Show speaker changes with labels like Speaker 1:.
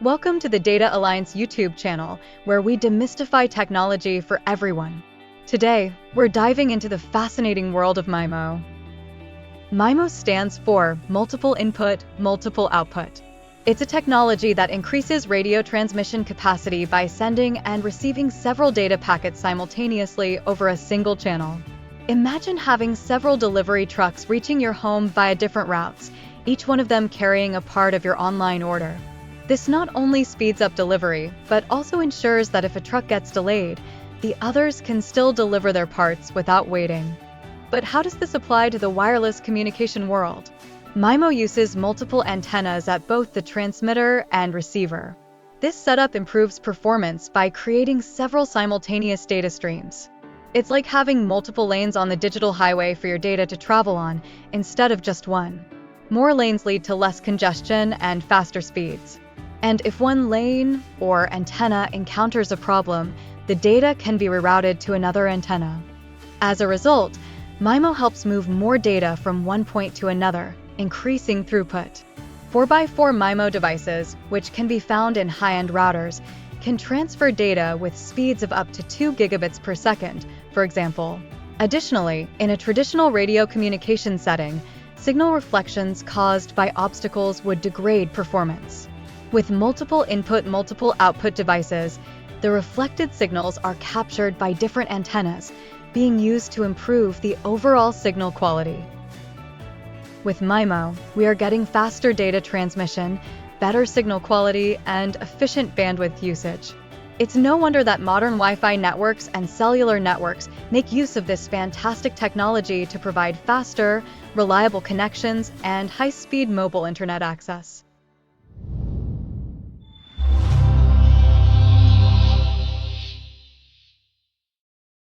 Speaker 1: Welcome to the Data Alliance YouTube channel, where we demystify technology for everyone. Today, we're diving into the fascinating world of MIMO. MIMO stands for Multiple Input, Multiple Output. It's a technology that increases radio transmission capacity by sending and receiving several data packets simultaneously over a single channel. Imagine having several delivery trucks reaching your home via different routes, each one of them carrying a part of your online order. This not only speeds up delivery, but also ensures that if a truck gets delayed, the others can still deliver their parts without waiting. But how does this apply to the wireless communication world? MIMO uses multiple antennas at both the transmitter and receiver. This setup improves performance by creating several simultaneous data streams. It's like having multiple lanes on the digital highway for your data to travel on, instead of just one. More lanes lead to less congestion and faster speeds. And if one lane or antenna encounters a problem, the data can be rerouted to another antenna. As a result, MIMO helps move more data from one point to another, increasing throughput. 4x4 MIMO devices, which can be found in high-end routers, can transfer data with speeds of up to 2 gigabits per second, for example. Additionally, in a traditional radio communication setting, signal reflections caused by obstacles would degrade performance. With multiple input, multiple output devices, the reflected signals are captured by different antennas, being used to improve the overall signal quality. With MIMO, we are getting faster data transmission, better signal quality, and efficient bandwidth usage. It's no wonder that modern Wi-Fi networks and cellular networks make use of this fantastic technology to provide faster, reliable connections and high-speed mobile internet access.